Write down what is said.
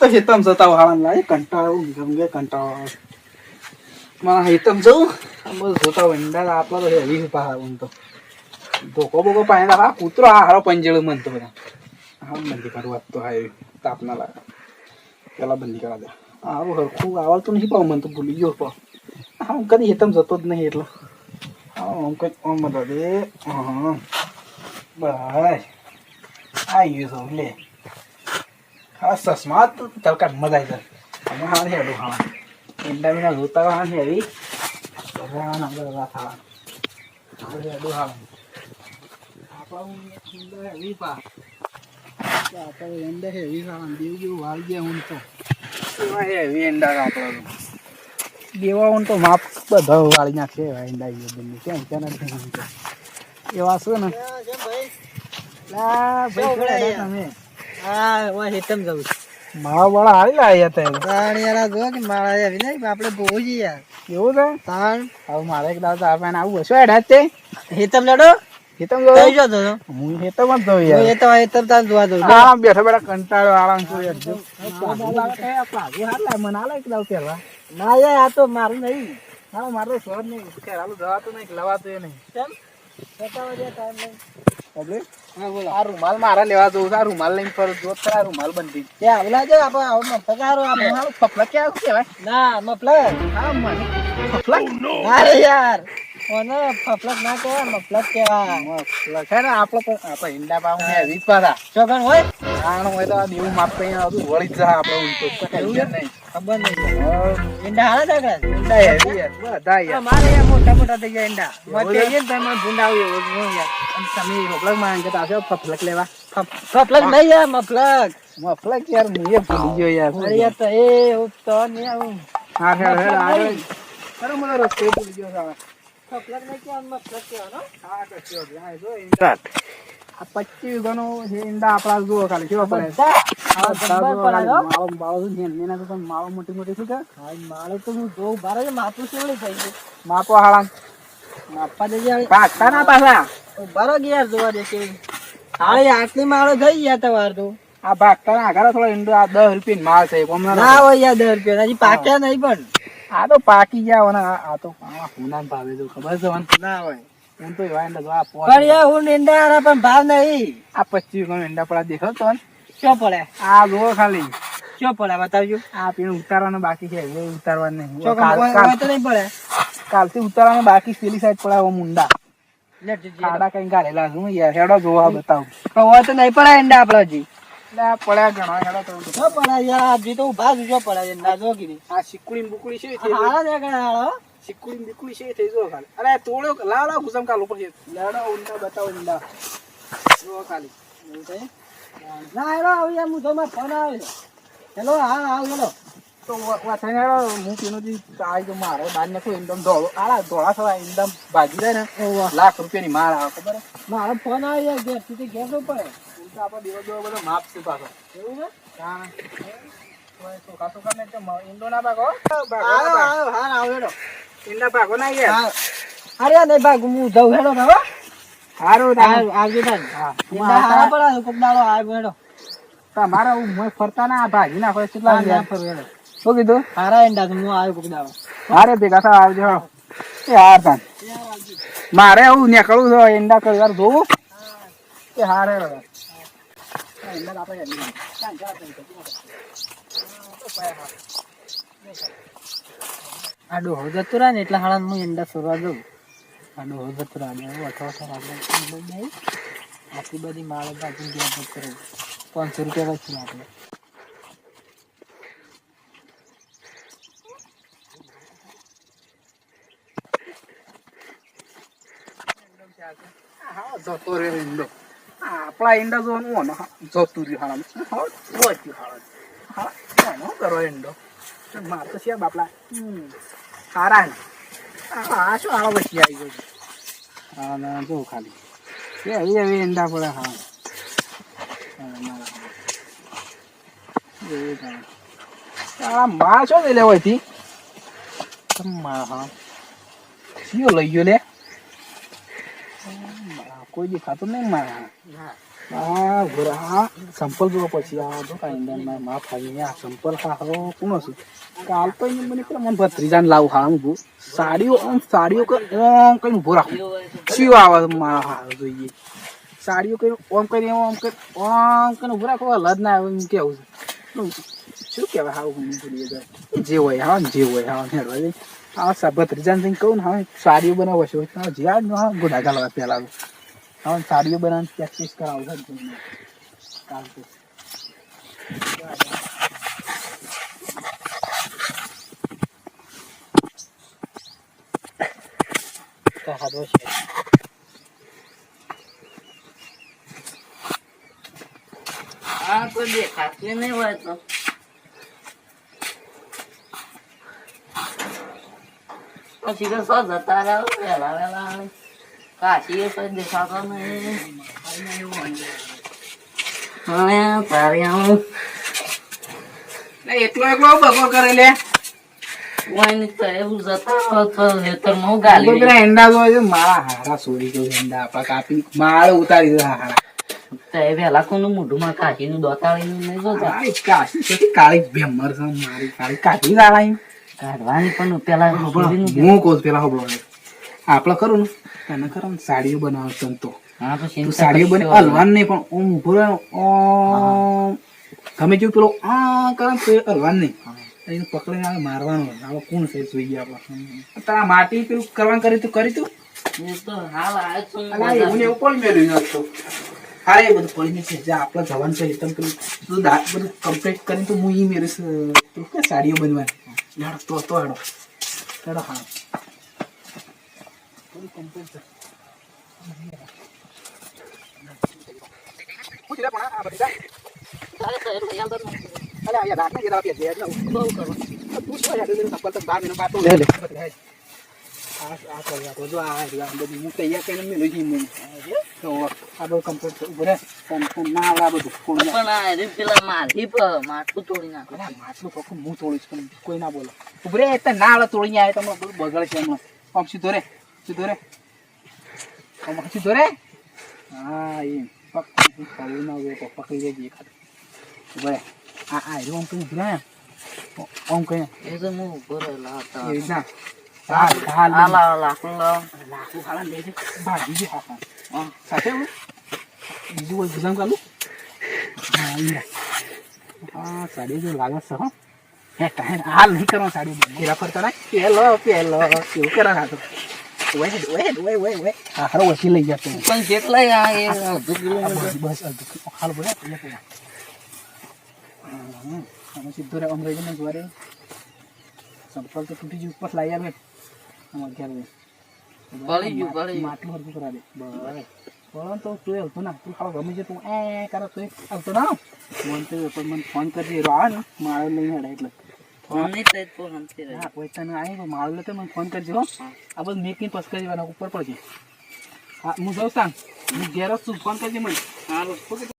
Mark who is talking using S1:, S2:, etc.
S1: તો હેતમ જતા હાળા લાગે કંટાળો ગમે કંટાળો મારા હેતમ જવું બસ જોતા વંડા આપલા તો હેવી પહાડ તો ધોકો બોકો પાણી આ કૂતરો આ હારો પંજેળું મન તો બધા હા બંધી કરવા તો હા તાપ ના લાગે પેલા બંધી કરા દે આવું હરખું આવડતું નહીં પાવ મન તો ભૂલી ગયો પણ હા હું કદી હેતમ જતો જ નહીં એટલો હા હું કઈ મદદ દે હા બસ આવી ગયું લે હા સસમા તો તલકા મજા આવી જાય અમે હા હેડું હા ઈંડા મીના જોતા હા હેવી હેડું હા હેવી પા ઈંડા હેવી ખાવાનું દેવ જેવું વાળ ગયા હું તો હેવી ઈંડા આપડે દેવા હું તો માપ બધા વાળી નાખે ઈંડા બંને કેમ કેમ એવા શું ને તમે
S2: હા હેતમ જવું
S1: મારા વાળા હારી લાયા હતા
S2: જો કે મારા એવી નહીં આપણે બહુ જ યાર
S1: એવું છે
S2: તાણ
S1: હવે મારે એક દાવ તાર પાસે આવું હશે એડા તે
S2: હેતમ લડો
S1: હેતમ
S2: કઈ જો તો
S1: હું હેતમ જ જોઉં યાર
S2: હેતમ તાર જોવા દઉં
S1: આરામ બેઠા બેઠા કંટાળો આરામ છું યાર જો મને હાલે એક દાવ પેલા
S2: ના યાર આ તો મારું નહીં
S1: હા મારો સ્વર નહીં ખેરાલું જવાતું નહીં લવાતું એ નહીં
S2: કેમ બતાવો દે ટાઈમ નહીં
S1: એટલે
S2: હા બોલો
S1: આ રૂમાલ મારા લેવા જવું છે આ રૂમાલ લઈને ફરું જોત ખરા રૂમાલ બંધી
S2: તે આવલા જો આપણે આવો પગારો આપણે
S1: મારું ફફલા ક્યાં કહેવાય
S2: ના મફલર
S1: હા મને ફફલા
S2: અરે યાર ઓને ફફલક ના કહેવાય મફલક કહેવાય
S1: લખે ને આપણે ઈંડા પાઉં હેવી જ પાછા
S2: ચોગન હોય
S1: આનું હોય તો આ દેવું માપ કઈ બધું વળી જ જાય આપણે ઊંચો એવું છે નહીં
S2: ખબર નહીં ઈંડા હારા જાગા
S1: ઈંડા હેવી યાર બધા યાર
S2: મારે યાર મોટા મોટા થઈ ગયા ઈંડા
S1: એવું
S2: મોટે
S1: છે?
S2: છે તમે ભૂંડાવ એવો યાર
S1: અને તમે ફફલક માં જતા આવશો ફફલક લેવા
S2: ફફલક નહીં યાર મફલક
S1: ફફલક યાર હું એ ભૂલી ગયો યાર
S2: અરે યાર તો એ તો નહીં આવું
S1: હા હેડ આગળ ખરો મને રસ્તે ભૂલી ગયો સાલા
S2: ફફલક નહીં કહેવાનું મફલક કહેવાનો
S1: હા કચ્યો હા જો ઈંડા આ 25 વીઘાનો છે ઈંડા આપણા જુઓ ખાલી કેવા પડે
S2: હા
S1: માળો
S2: બરાબર
S1: માળો મેના તો પણ માળો મોટી મોટી શું કે
S2: હા મારે તો હું જોઉં બારે માથું સેવડી થઈ ગયું
S1: માપો હાળા
S2: માપા જઈ
S1: પાકતા ના પાછા
S2: બારો યાર જોવા દે કેવી હાલે આટલી માળો થઈ ગયા તમારે તો
S1: આ ભાગતા ના આઘારા થોડો ઈંડો આ 10 રૂપિયા માલ છે હમણાં
S2: ના હોય યાર 10 રૂપિયા હજી પાક્યા નહીં પણ
S1: આ તો પાકી ગયા ને આ તો હુના ભાવે તો ખબર છે મને
S2: ના હોય
S1: હું તો એવા ઈંડા જો આ
S2: પણ યાર હું ઈંડા હારા પણ ભાવ નહીં
S1: આ 25 વીઘાનો ઈંડા પડા દેખો તો
S2: શું પડે
S1: આ જો ખાલી
S2: શું પડે બતાવજો
S1: આ પેલું ઉતારવાનું બાકી છે એ ઉતારવાનું નહીં
S2: શું કામ તો નહીં પડે
S1: કાલથી ઉતારવાનું બાકી પેલી સાઈડ પડાવો મુંડા
S2: લે જીજી
S1: ખાડા કઈ ગાળેલા છું યાર હેડો જોવા બતાવું
S2: પણ હોય તો નહીં પડે ઈંડા આપડે હજી
S1: એટલે આ પડ્યા ઘણા હેડો તો
S2: શું પડે યાર હજી તો ઉભા જ શું પડે ઈંડા જો કીધી
S1: આ સિકુડી બુકડી છે થઈ
S2: હારા દે ગણા હાલો
S1: સિકુડી બુકડી છે થઈ જો ખાલી અરે તોડ્યો લાવ લાવ ગુસમ કાલ ઉપર છે લેડો ઊંડા બતાવો ઊંડા જો ખાલી એવું છે
S2: ના હેલો આવ યાર હું તમારો ફોન આવે હેલો હા આવ હેલો
S1: તો વાથાઈ હેડો હું પીનોજી આઈ તો મારે બાર નાખો ઈંડમ ધોળો આલા ધોળા થવા ઈંડમ ભાજી જાય ને ₹1,00,000 માર આવે ખબર
S2: મારો ફોન આવે યાર ઘેર થી ઘેર શું પડે
S1: ઉલટા આપણે દિવસ દિવસ બધો માપ છે પાછો
S2: એવું છે
S1: હા ચોખા ચોખા ને ઈંડો ના ભાગો
S2: હા આવ હેલો
S1: ઈંડા ભાગો ના યાર
S2: અરે નહીં ભાગ હું જઉં હેડો હવે
S1: સારું
S2: આવજો તાન
S1: હા
S2: હારા પડે કોક દાડો આવ્યો હેડો
S1: તમારા હું ફરતા ના ભાજી નાખો કેટલા
S2: ના ફરું હેડો
S1: શું કીધું
S2: હારા ઈંડા તો હું આવ્યો કોક દાડો
S1: મારે ભેગા થવા આવજો એ હાર તાન મારે એવું નીકળવું છે ઈંડા કઈ વાર જોવું એ હારે ઈંડા આપણે
S2: આ ડોહો જતો રહે ને એટલે હાડા હું ઈંડા સોરવા જઉં આ ડોહો જતો રહે એવું અથવા આટલી બધી માળો બાજુ ગયા જતો રહે ₹500 વચ્ચે આપણે
S1: જતો રહ્યો ઈંડો આપણા ઈંડા જોવાનું જતું રહ્યું હાડા કરો ઈંડો માર તો છે બાપલા સારા ને આ શું આળો વચ્ચે આવી ગયો હા ના જો ખાલી એવી એવી ઈંડા પડે હા માં શું લઈ લેવો હતી હા શિયો લઈ ગયો લે કોઈ દેખાતું નહીં મારા આ ભૂરા સંપલ જોવા પછી આ જો કાંઈ અંદર માં ફાવી આ સંપલ હા હો કોનો છે કાલ તો એને મને પેલા મને ભત્રીજાને લાવ હા હું સાડીઓ કઈ ઉભો રાખો શિવ આવે મારા હા જોઈએ સાડીઓ કઈ ઓમ કરી ઉભો રાખો હલદ ના આવે એમ કેવું છે શું કહેવાય હા હું ભૂલી જાય જે હોય હા હેડવા હા ભત્રીજાને થઈને કહું ને હા સાડીઓ બનાવો છો જ્યાં હા ગુડા ગાલવા પેલા હા સાડીઓ બનાવવાની પ્રેક્ટિસ કરાવું છે કાલ તો હાથો છે
S2: હા તો દેખાતું નહીં હોય તો પછી તો સો જતા રહો વેલા કાશી તો દેખાતો નહીં હા તારે આવું
S1: એકલો બગો કરે લે
S2: કોઈ તો એવું જતા રહો તો ખેતરમાં ગાલી
S1: પેલા હેંડા હોય મારા હારા સોરી ગયો હેંડા આપડા કાપી માળ ઉતારી દીધા હારા
S2: તો એ વેલા કોનું મોઢુંમાં કાશીનું દોતાળીનું નહીં જોતા
S1: કાશી કાળી ભેમર છે મારી કાળી કાઢી લાલાઈ
S2: કાઢવાની પણ પેલા
S1: હું કહું પેલા હોબળો આપડે ખરું ને તને ખરો ને સાડીઓ બનાવે સંતો
S2: હા તો
S1: તું સાડીઓ બને હલવાન નહીં પણ ઓમ ઉભો રહ્યો ગમે તેવું પેલો કરે તો હલવાન નહીં એને પકડીને આવે મારવાનો હવે કોણ છે જોઈએ આપણે તારા માટી પેલું કરવાનું કરી તું
S2: એ તો હાલ આવે છે
S1: એવું કોણ મેળવ્યું હતું હા એ બધું પડીને છે જે આપણે જવાનું છે તમે પેલું બધું કમ્પ્લીટ કરીને તો હું મેળવીશ તું કે સાડીઓ બનવાની હેડો તો હેડો હેડો હા બધું કમ્પ્લીટ
S2: માટલું તોડી નાખો
S1: હું તોડીશ પણ કોઈ ના બોલો ઉભરે ના આવડે તોડી આવે તમે બધું બગડે છે એમાં આમ સીધો રે સીધો રે હા એમ પકડી ના હોય તો પકડી લેજે ખાલી ઉભરે આ આમ કઈ ઉભરે આમ કઈ
S2: એ તો હું ઉભો રહેલા હતા
S1: એવી રીતના
S2: લાકડું
S1: હાલા લેજે ભાગી જે હા સાથે બીજું કોઈ ગુજામ કાલું હા સાડી જો લાગે છે હો હે ટાઈમ હાલ નહીં કરવાનું સાડી ઘેરા ફરતા ના પેલો કેવું કરા ના તો ઓય હા હારો ઓછી લઈ જતો
S2: પણ કેટલા એ અડધો કિલોમીટર
S1: બસ હાલ બોલે અમે સીધો રે અમરેજ ને જોરે સંપલ તો તૂટી ગયું ઉપર લાવી આવે
S2: બળી ગયું
S1: માટલું હરકું કરા દે બસ બોલો તો તું આવતો ના તું ખાવા ગમે છે તું કરે તું આવતો ના મને ફોન કરજે આવે ને માળો લઈને હેડા એટલે
S2: ફોન નહીં થાય તો હંતી રહે
S1: હા પૈસા ને આવી માળો લે તો મને ફોન કરજો હો આ બધું મેકીને પસ કરી દેવાના ઉપર પડશે હા હું જાઉં સાંગ હું ઘેર જ છું ફોન કરજે મને હા